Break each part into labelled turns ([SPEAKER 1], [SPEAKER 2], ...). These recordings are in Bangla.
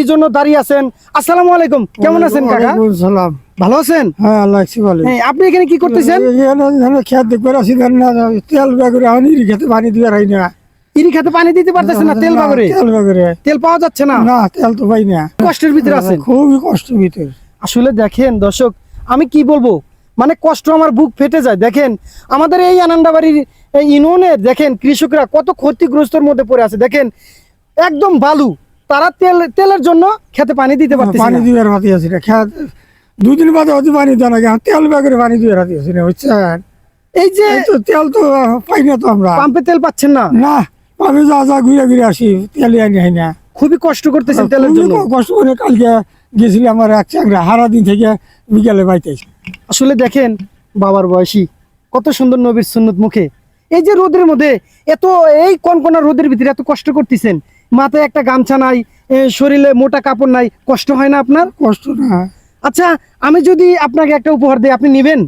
[SPEAKER 1] কি জন্য দাঁড়িয়ে আছেন? আসসালামু আলাইকুম, কেমন আছেন কাকা?
[SPEAKER 2] ওয়ালাইকুম সালাম।
[SPEAKER 1] ভালো আছেন?
[SPEAKER 2] হ্যাঁ, আল্লাহ রাখছি ভালো।
[SPEAKER 1] আপনি এখানে কি করতেছেন?
[SPEAKER 2] খেত দেখবে আসি না, তেল বাগরে এখন ইরি খেতে পানি দিয়ে রাই না।
[SPEAKER 1] ইরি খেতে পানি দিতে পারতেছেন না, তেল বাগরে
[SPEAKER 2] তেল বাগরে
[SPEAKER 1] তেল পাওয়া যাচ্ছে না,
[SPEAKER 2] না, তেল তো পাই না।
[SPEAKER 1] কষ্টের ভিতরে আছেন।
[SPEAKER 2] খুবই কষ্টের ভিতর।
[SPEAKER 1] আসলে দেখেন দর্শক, আমি কি বলবো, মানে কষ্ট আমার বুক ফেটে যায়। দেখেন আমাদের এই আনন্দাবাড়ির এই ইউনিয়নের দেখেন কৃষকরা কত ক্ষতিগ্রস্তর মধ্যে পড়ে আছে। দেখেন একদম বালু, তারা তেলের জন্য খেতে পানি দিতে পারতেছে
[SPEAKER 2] পানি
[SPEAKER 1] না।
[SPEAKER 2] দিয়ে রাতি আছি না, খেত দুদিন বাদে হতে পানি দেওয়া লাগে, তেল বাগরে পানি দিয়ে রাতি আছি না, বুঝছেন?
[SPEAKER 1] এই যে
[SPEAKER 2] এই তো তেল তো পাই না তো আমরা।
[SPEAKER 1] পাম্পে তেল পাচ্ছেন না,
[SPEAKER 2] না, আমি যা ঘুরে ঘুরে আসি, তেল আনি হয় না।
[SPEAKER 1] খুবই কষ্ট করতেছেন তেলের
[SPEAKER 2] খুবই
[SPEAKER 1] জন্য।
[SPEAKER 2] কষ্ট করে কালকে গেছিলি আমার এক চাকরা, হারা দিন থেকে বিকালে বাইতেছি।
[SPEAKER 1] আসলে দেখেন বাবার বয়সী কত সুন্দর নবীর সুন্নত মুখে এই যে রোদের মধ্যে এত এই কনকনা রোদের ভিতরে এত কষ্ট করতেছেন, মাথায় একটা গামছা নাই, শরীরে মোটা কাপড় নাই, কষ্ট হয় না আপনার?
[SPEAKER 2] কষ্ট না,
[SPEAKER 1] আচ্ছা, আমি যদি আপনাকে একটা উপহার দিই, আপনি নেবেন?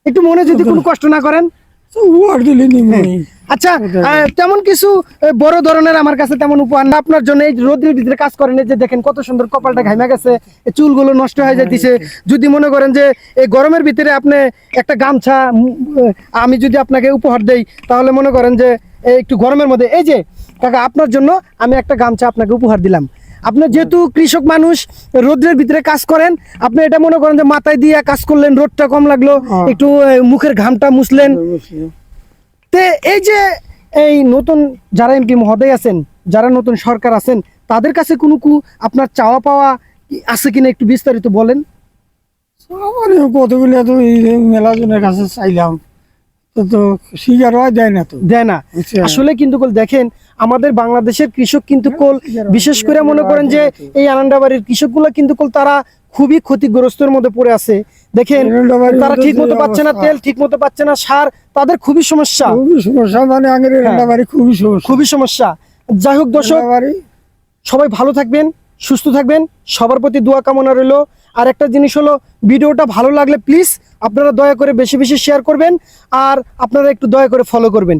[SPEAKER 1] একটু মনে যদি কোনো কষ্ট না করেন।
[SPEAKER 2] উপহার দিলে নিমই।
[SPEAKER 1] আচ্ছা, তেমন কিছু বড় ধরনের আমার কাছে তেমন উপহার না আপনার জন্য। এই রোদের ভিতরে কাজ করেন, এই যে দেখেন কত সুন্দর কপালটা ঘাইমা গেছে, এই চুলগুলো নষ্ট হয়ে যাইতেছে। যদি মনে করেন যে এই গরমের ভিতরে আপনি একটা গামছা আমি যদি আপনাকে উপহার দেই, তাহলে মনে করেন যে একটু গরমের মধ্যে, এই যে কাকা আপনার জন্য আমি একটা গামছা আপনাকে উপহার দিলাম। আপনি যেহেতু কৃষক মানুষ, রোদের ভিতরে কাজ করেন, আপনি এটা মনে করেন যে মাথায় দিয়ে কাজ করলেন, রোদটা কম লাগলো, একটু মুখের ঘামটা মুছলেন। তে এই যে এই নতুন যারা এমপি মহোদয় আছেন, যারা নতুন সরকার আছেন, তাদের কাছে কোনো আপনার চাওয়া পাওয়া আছে কিনা একটু বিস্তারিত বলেন।
[SPEAKER 2] আমার কতগুলো তো এই মেলা জনের কাছে চাইলাম, তো শিকার হয় দেয় না তো।
[SPEAKER 1] দেয় না আসলে। কিন্তু দেখেন আমাদের বাংলাদেশের কৃষক কিন্তু বিশেষ করে মনে করেন যে এই আনন্দাবাড়ির কৃষকগুলো কিন্তু তারা খুবই ক্ষতিগ্রস্তের মধ্যে পড়ে আছে। দেখেন তারা ঠিক মতো পাচ্ছে না তেল, ঠিক মতো পাচ্ছে না সার, তাদের খুবই সমস্যা।
[SPEAKER 2] খুবই সমস্যা, মানে আগের রান্নাবাড়ি খুবই সমস্যা,
[SPEAKER 1] খুবই সমস্যা। যাই হোক দর্শক, সবাই ভালো থাকবেন, সুস্থ থাকবেন, সবার প্রতি দোয়া কামনা রইল। আর একটা জিনিস হলো, ভিডিওটা ভালো লাগলে প্লিজ আপনারা দয়া করে বেশি বেশি শেয়ার করবেন, আর আপনারা একটু দয়া করে ফলো করবেন।